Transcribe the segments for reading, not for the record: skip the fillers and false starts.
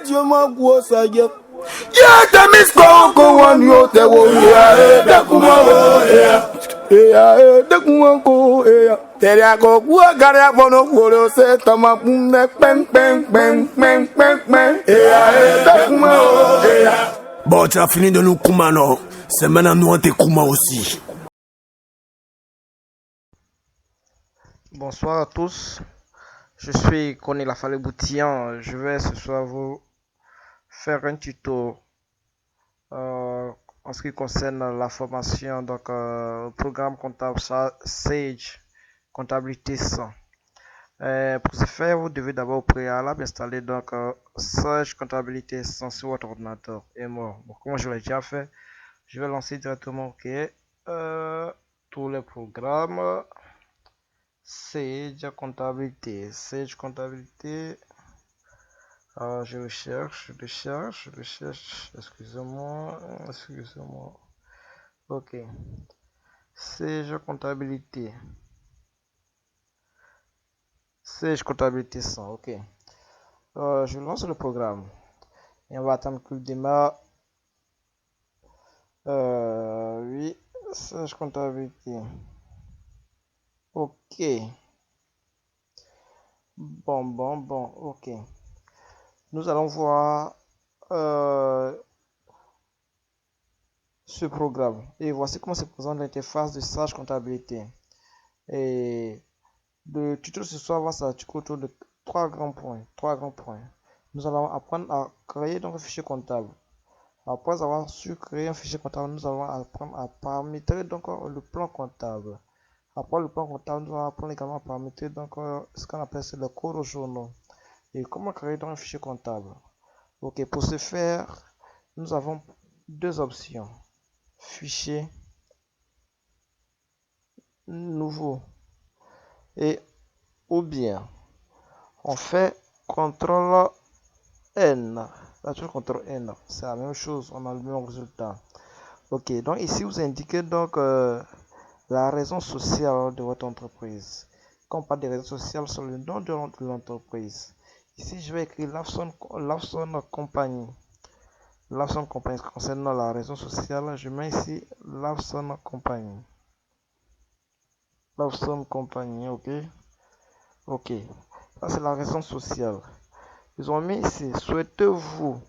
Dieu m'a gros ça y est. Ya te mis ko wan yo te wo ya de kuma wo ya de kuma ko ya. Te ya ko gua gara bono goro se tama pum pen pen pen pen pen pen ya de kuma wo ya. Bon, tu as fini de nous kuma non? C'est maintenant nous on te kuma aussi. Bonsoir à tous, je suis Koné Lafale Boutian. Je vais ce soir vous faire un tuto en ce qui concerne la formation, donc programme comptable Sage Comptabilité 100. Pour ce faire, vous devez d'abord au préalable installer donc Sage Comptabilité 100 sur votre ordinateur. Et moi, bon, comme je l'ai déjà fait, je vais lancer directement tous les programmes. Sage Comptabilité, je le cherche, excusez-moi, ok, Sage Comptabilité 100, ok, je lance le programme, et on va attendre qu'il démarre, oui, Sage Comptabilité, ok, bon, ok. Nous allons voir ce programme. Et voici comment se présente l'interface de Sage Comptabilité. Et le tuto ce soir va s'articuler autour de trois grands points. Nous allons apprendre à créer donc un fichier comptable. Après avoir su créer un fichier comptable, nous allons apprendre à paramétrer donc le plan comptable. Après le plan comptable, nous allons apprendre également à paramétrer donc ce qu'on appelle le code journaux. Et comment créer donc un fichier comptable. Ok, pour ce faire, nous avons deux options. Fichier nouveau et ou bien on fait CTRL N. La touche CTRL N, c'est la même chose, on a le même résultat. Ok, donc ici vous indiquez donc la raison sociale de votre entreprise. Quand on parle de raison sociale, c'est le nom de l'entreprise. Ici, je vais écrire Lawson Company. Lawson Company concernant la raison sociale, je mets ici Lawson Company. Lawson Company, ok. Ok, ça c'est la raison sociale. Ils ont mis ici, souhaitez-vous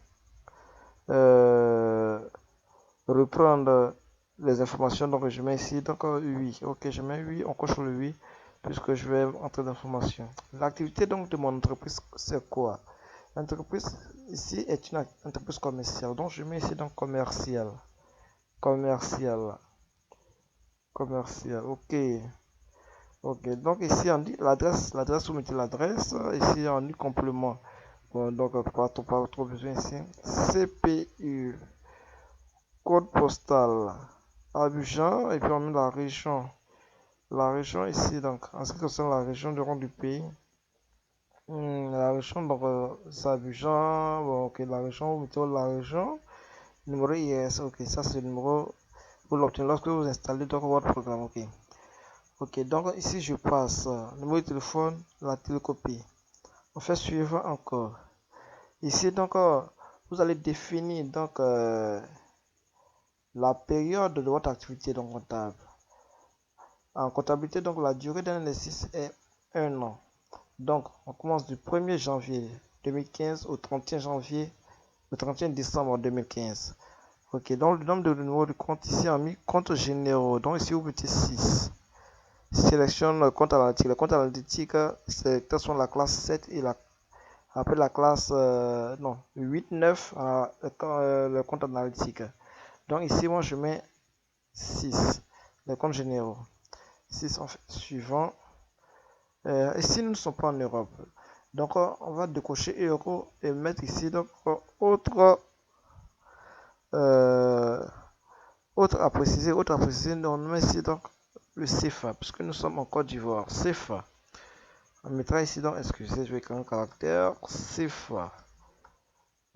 reprendre les informations, donc je mets ici, donc oui, ok, je mets oui, on coche le oui, puisque je vais entrer d'informations. L'activité donc de mon entreprise, c'est quoi? L'entreprise ici est une entreprise commerciale, donc je mets ici donc commercial, ok. Ok, donc ici on dit l'adresse, vous mettez l'adresse, ici on dit complément. Bon, donc pas trop besoin ici. CPU, code postal, Abidjan, et puis on met la région. La région ici, donc en ce qui concerne la région du rond du pays, la région donc c'est Abidjan, bon, ok, la région, vous mettez la région, numéro IS, ok, ça c'est le numéro, vous l'obtenez lorsque vous installez donc votre programme, ok. Ok, donc ici je passe le numéro de téléphone, la télécopie. On fait suivre encore. Ici donc vous allez définir donc la période de votre activité donc comptable. En comptabilité, donc la durée d'un exercice est 1 an. Donc on commence du 1er janvier 2015 au 31 décembre 2015. Ok, donc le nombre de numéros de compte ici en mis compte généraux. Donc ici vous mettez 6. Sélectionne le compte analytique. Le compte analytique, c'est sont la classe 7 et après la classe 8, 9, le compte analytique. Donc ici, moi, je mets 6, les comptes généraux. 6 en fait, suivant. Ici, nous ne sommes pas en Europe. Donc, on va décocher euro et mettre ici, donc, autre à préciser, on met ici, donc, le CFA, puisque nous sommes en Côte d'Ivoire. CFA. On mettra ici, donc, excusez, je vais écrire un caractère. CFA.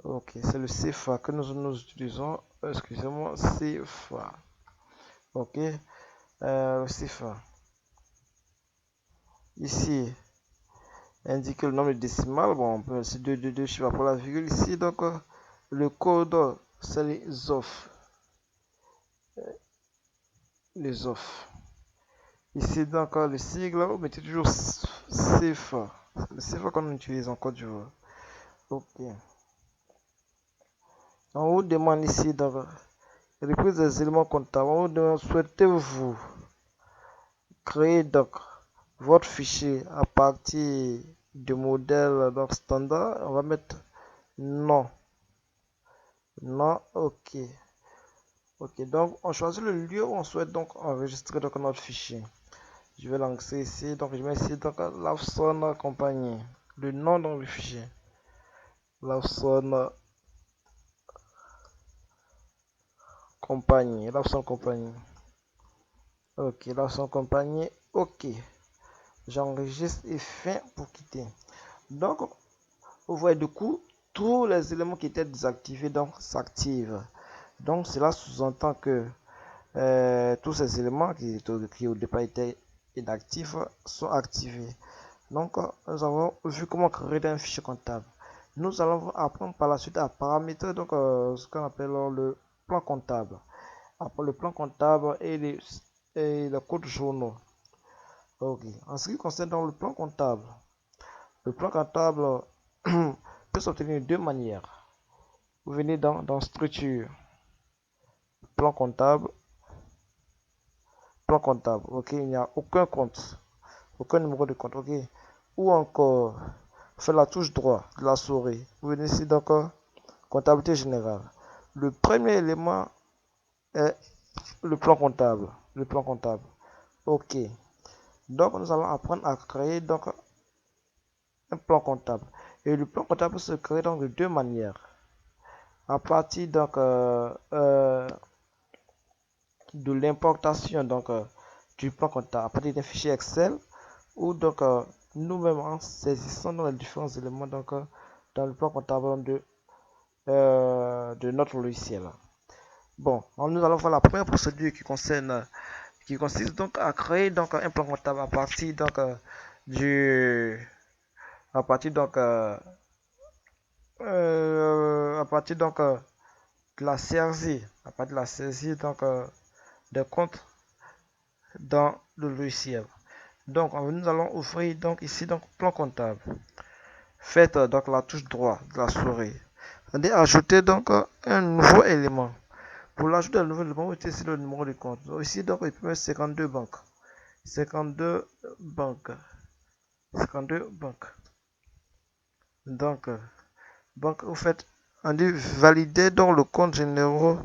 Ok, c'est le CFA que nous utilisons. Excusez-moi, CFA. Ok, le CFA. Ici, indiquer le nombre décimal. Bon, c'est deux chiffres après la virgule ici. Donc, le code, c'est les offres. Les offres. Ici, donc, le sigle, vous mettez toujours CFA. Le CFA qu'on utilise en Côte d'Ivoire. Ok. On vous demande ici, donc, reprise des éléments comptables. On vous demande, souhaitez-vous créer donc votre fichier à partir du modèle donc standard? On va mettre non. Non, ok. Ok, donc on choisit le lieu où on souhaite donc enregistrer donc notre fichier. Je vais lancer ici, donc je mets ici donc Lawson compagnie. Le nom dans le fichier. Lawson compagnie. Lawson compagnie. Ok, Lawson compagnie. Ok. J'enregistre et fin pour quitter. Donc, vous voyez du coup, tous les éléments qui étaient désactivés donc s'activent. Donc, cela sous-entend que tous ces éléments qui au départ étaient inactifs sont activés. Donc, nous avons vu comment créer un fichier comptable. Nous allons apprendre par la suite à paramétrer donc, ce qu'on appelle le plan comptable. Après le plan comptable et le code journaux. Ok. En ce qui concerne donc le plan comptable peut s'obtenir de deux manières. Vous venez dans structure, plan comptable, ok, il n'y a aucun compte, aucun numéro de compte, ok. Ou encore, faites la touche droit de la souris. Vous venez ici donc, comptabilité générale. Le premier élément est le plan comptable. Ok. Donc, nous allons apprendre à créer donc un plan comptable. Et le plan comptable se crée donc de deux manières. À partir donc de l'importation donc du plan comptable à partir d'un fichier Excel ou donc nous-mêmes en saisissant dans les différents éléments donc dans le plan comptable de notre logiciel. Bon, nous allons voir la première procédure qui consiste donc à créer donc un plan comptable à partir donc du à partir donc à partir donc de la saisie donc des comptes dans le logiciel. Donc nous allons ouvrir donc ici donc plan comptable. Faites donc la touche droite de la souris. Allez ajouter donc un nouveau élément. Pour l'ajouter à un nouveau élément, vous utilisez le numéro de compte. Donc, ici donc il peut mettre 52 banques. 52 banques. 52 banques. Donc vous faites on dit valider dans le compte généraux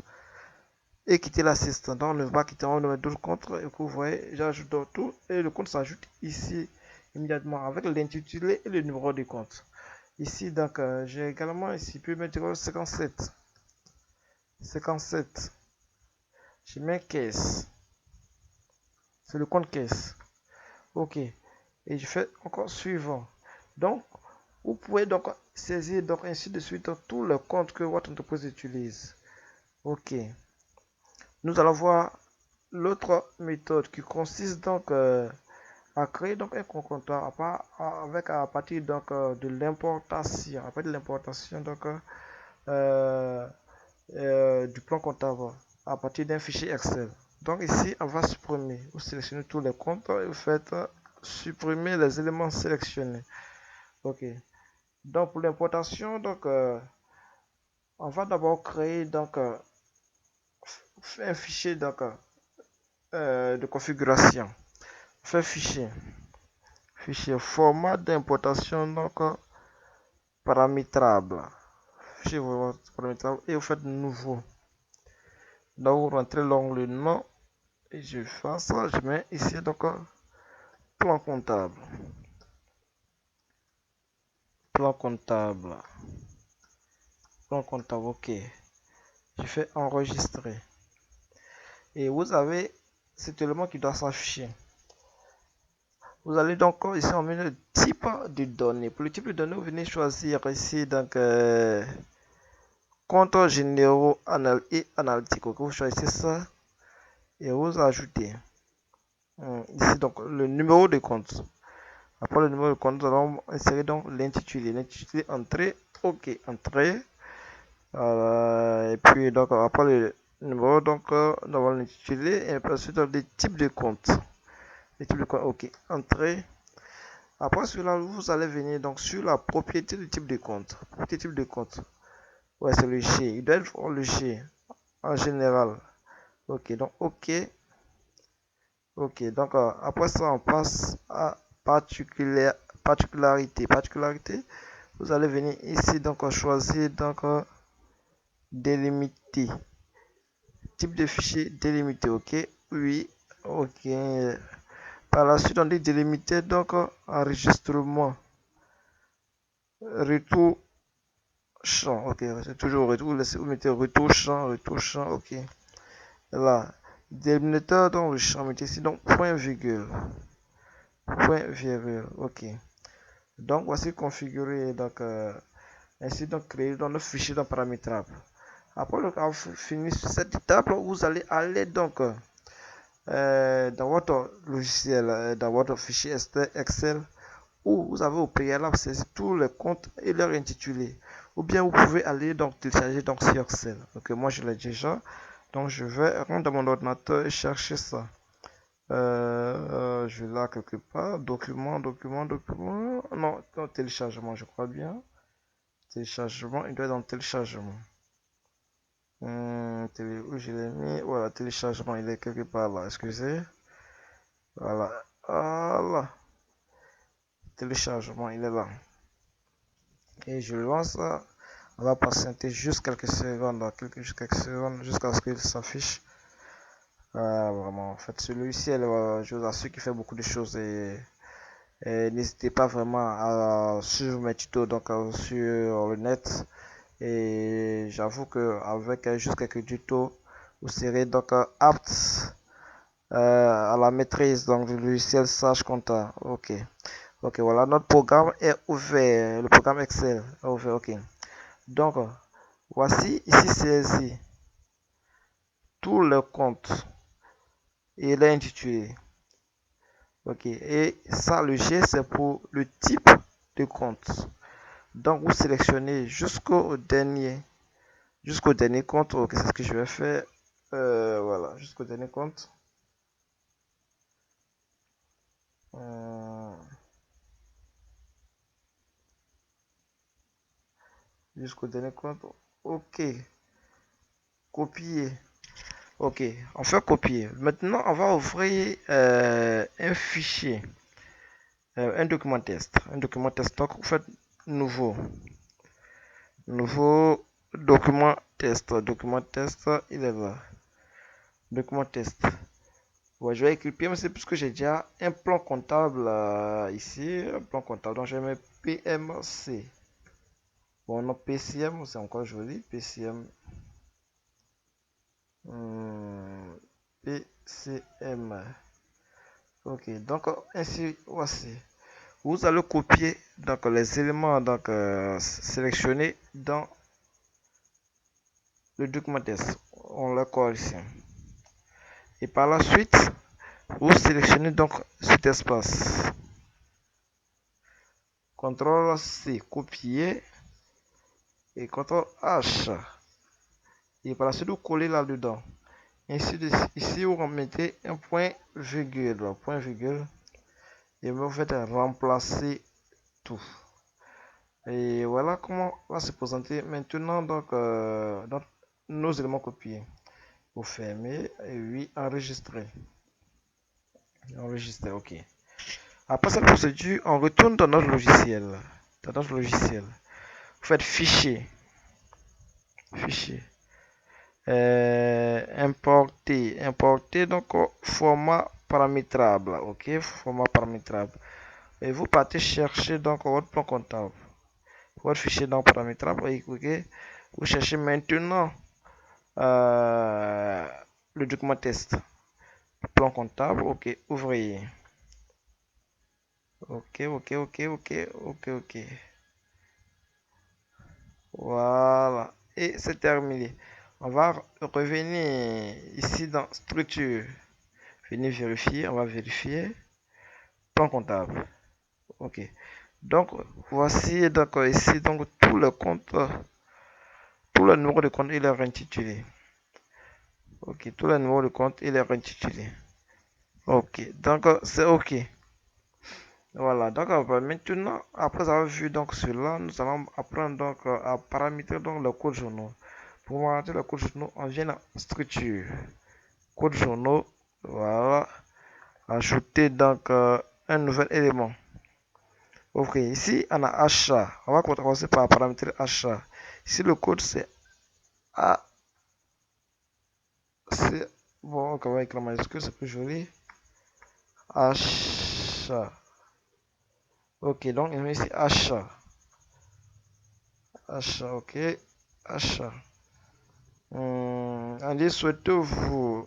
et quitter l'assistant. Donc on ne va quitter, on met d'autres comptes et que vous voyez, j'ajoute tout et le compte s'ajoute ici immédiatement avec l'intitulé et le numéro de compte. Ici donc j'ai également ici pu mettre 57. Je mets caisse. C'est le compte caisse. Ok. Et je fais encore suivant. Donc vous pouvez donc saisir donc ainsi de suite tous les comptes que votre entreprise utilise. Ok. Nous allons voir l'autre méthode qui consiste donc à créer donc un compte comptable à partir donc de l'importation. Après de l'importation donc du plan comptable à partir d'un fichier Excel. Donc ici on va supprimer. Vous sélectionnez tous les comptes et vous faites supprimer les éléments sélectionnés. Ok. Donc pour l'importation donc on va d'abord créer donc un fichier donc de configuration. Fait fichier format d'importation donc paramétrable. Fichier paramétrable et vous faites nouveau. Donc vous rentrez l'onglet nom et je fais ça. Je mets ici donc plan comptable. Ok. Je fais enregistrer. Et vous avez cet élément qui doit s'afficher. Vous allez donc ici en menu type de données. Pour le type de données, vous venez choisir ici donc comptes généraux et analytiques. Vous choisissez ça et vous ajoutez ici donc le numéro de compte. Après le numéro de compte, nous allons insérer donc l'intitulé. L'intitulé entrée, ok, entrée. Et puis donc après le numéro, donc nous avons l'intitulé et ensuite les types de comptes. Les types de comptes, ok, entrée. Après cela, vous allez venir donc sur la propriété du type de compte. Propriété type de compte. Ouais, c'est le G. Il doit être le G en général. Ok, donc ok. Ok, donc après ça, on passe à particularité. Particularité, vous allez venir ici, donc choisir donc délimiter. Type de fichier délimité, ok. Oui, ok. Par la suite, on dit délimiter, donc enregistrement. Retour champ, ok. C'est toujours retour. Vous mettez retour champ, ok. Là, délimitateur dans le champ, mettez ici donc point virgule. Point virgule, ok. Donc voici configuré, donc ainsi donc créé dans le fichier dans paramétrable. Après avoir fini cette étape, vous allez aller donc dans votre logiciel, dans votre fichier Excel, où vous avez au préalable saisi tous les comptes et leur intitulé. Ou bien vous pouvez aller donc télécharger donc sur Excel. Donc moi je l'ai déjà, donc je vais rentrer dans mon ordinateur et chercher ça. Je vais là quelque part, document, non, téléchargement, je crois bien. Téléchargement, il doit être dans téléchargement. Où je l'ai mis, voilà, téléchargement, il est quelque part là, excusez. Voilà, voilà, téléchargement, il est là. Et je lance, on va patienter juste quelques secondes, jusqu'à ce qu'il s'affiche. Vraiment, en fait, celui-ci, je vous assure qu'il fait beaucoup de choses et n'hésitez pas vraiment à suivre mes tutos donc sur le net. Et j'avoue que avec juste quelques tutos, vous serez donc apte à la maîtrise donc du logiciel Sage Compta. Ok, ok, voilà, notre programme est ouvert, le programme Excel est ouvert. Ok, donc voici ici saisi tous les comptes et il est intitulé. Ok, et ça, le G, c'est pour le type de compte. Donc, vous sélectionnez jusqu'au dernier compte. Ok, c'est ce que je vais faire. Voilà, jusqu'au dernier compte. Jusqu'au dernier compte. Ok, copier. Ok, on fait copier. Maintenant, on va ouvrir un fichier, un document test. Un document test. Donc, vous faites nouveau. Nouveau document test. Document test, il est là. Document test. Ouais, je vais écrire PMC puisque j'ai déjà un plan comptable ici. Un plan comptable. Donc, je vais mettre PMC. Bon, non, PCM, c'est encore joli. PCM. PCM. Ok, donc ainsi, voici. Vous allez copier donc, les éléments donc, sélectionnés dans le document test. On le colle ici. Et par la suite, vous sélectionnez donc cet espace. CTRL C, copier. Et CTRL H. Et par la suite, vous collez là-dedans. Ainsi, ici, vous remettez un point virgule. Point virgule. Et vous faites remplacer tout. Et voilà comment va se présenter maintenant donc, nos éléments copiés. Vous fermez et oui, enregistrer. Enregistrer, ok. Après cette procédure, on retourne dans notre logiciel. Dans notre logiciel. Vous faites fichier. Fichier. Importer. Importer donc format paramétrable. Ok, format paramétrable. Et vous partez chercher donc votre plan comptable. Votre fichier dans paramétrable. Et okay, vous cherchez maintenant le document test. Plan comptable. Ok, ouvrier. Ok. Voilà. Et c'est terminé. On va revenir ici dans structure. Venir vérifier. On va vérifier. Plan comptable. Ok. Donc, voici donc ici donc tout le compte, tout le numéro de compte il est réintitulé. Ok, tout le numéro de compte il est réintitulé. Ok, donc c'est ok. Voilà, donc maintenant, après avoir vu donc cela, nous allons apprendre donc à paramétrer donc le code journaux. Pour paramétrer le code journaux, on vient à structure, code journaux, voilà, ajouter donc un nouvel élément. Ok, ici on a achat, on va commencer par paramétrer achat. Ici le code c'est A, c'est bon, on va écrire en majuscule, c'est plus joli. Achat. Ok, donc on met ici achat. Achat, ok. Achat. On dit souhaitez-vous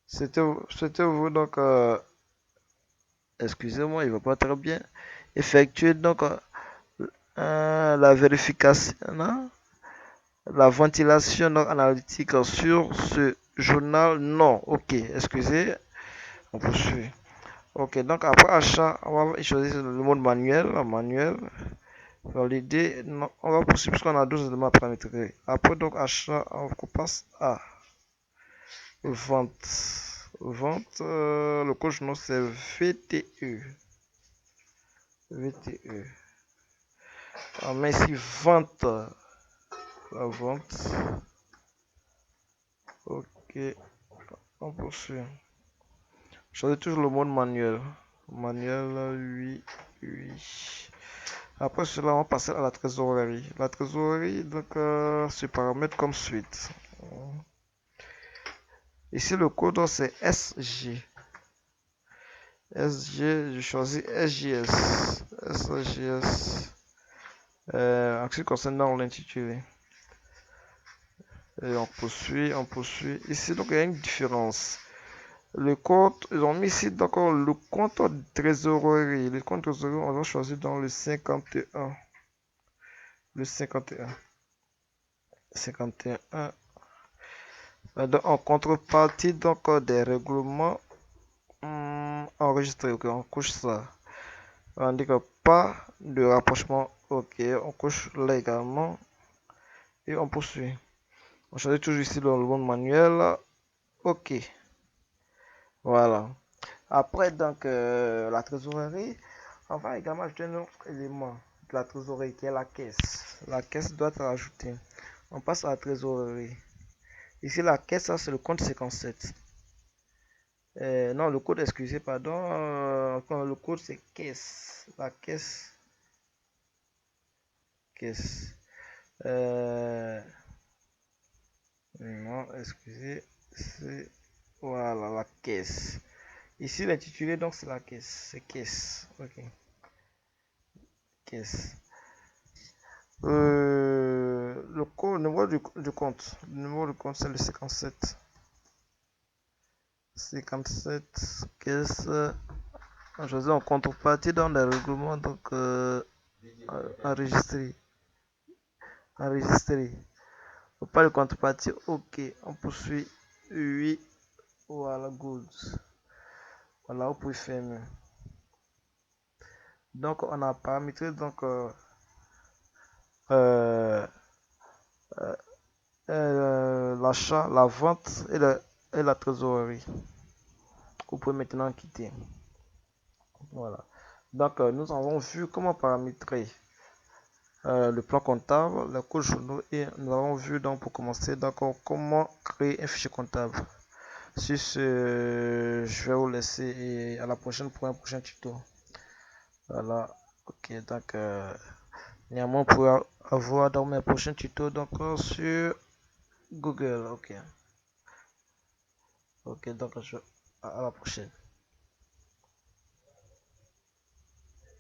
souhaitez-vous donc excusez-moi, il va pas très bien effectuer donc la vérification, non? La ventilation donc, analytique sur ce journal. Non, ok, excusez, on poursuit. Ok, donc après achat, on va choisir le mode manuel, valider, non, on va poursuivre parce qu'on a 12 éléments à paramétrer. Après donc achat, on passe à vente. Vente, le code journal c'est VTE. VTE. On met ici vente. La vente. Ok, on poursuit. Choisis toujours le mode manuel. Manuel, oui, oui. Après cela, on va passer à la trésorerie. La trésorerie, donc, se paramètre comme suite. Ici, le code, c'est SG. SG, je choisis SJS. SJS. En ce qui concerne l'intitulé. Et on poursuit, on poursuit. Ici, donc, il y a une différence. Le compte, ils ont mis ici d'accord le compte de trésorerie. Le compte de trésorerie, on va choisir dans le 51. Le 51. 51. Donc, en contrepartie donc, des règlements enregistrés. Ok, on couche ça. On dit que pas de rapprochement. Ok, on couche là également. Et on poursuit. On choisit toujours ici dans le mode manuel. Ok. Voilà. Après, donc, la trésorerie, on va également ajouter un autre élément de la trésorerie qui est la caisse. La caisse doit être ajoutée. On passe à la trésorerie. Ici, la caisse, ça c'est le compte 57. Non, le code, excusez, pardon. Le code c'est caisse. La caisse. Caisse. Non, excusez. C'est. Voilà, la caisse. Ici, l'intitulé, donc, c'est la caisse. C'est caisse. Ok. Caisse. Le code, le numéro du compte. Le numéro du compte, c'est le 57. 57. Caisse. On choisit en contrepartie dans les règlements, donc, enregistré. Enregistré. Pas de contrepartie. Ok. On poursuit. Oui. Voilà, good. Voilà, vous pouvez fermer. Donc, on a paramétré donc l'achat, la vente et la trésorerie. Vous pouvez maintenant quitter. Voilà. Donc, nous avons vu comment paramétrer le plan comptable, le code journaux et nous avons vu donc pour commencer d'accord comment créer un fichier comptable. Sur ce, je vais vous laisser et à la prochaine pour un prochain tuto. Voilà. Ok, donc néanmoins, vous pouvez avoir dans mes prochains tutos donc sur Google. Ok. Ok, donc à la prochaine.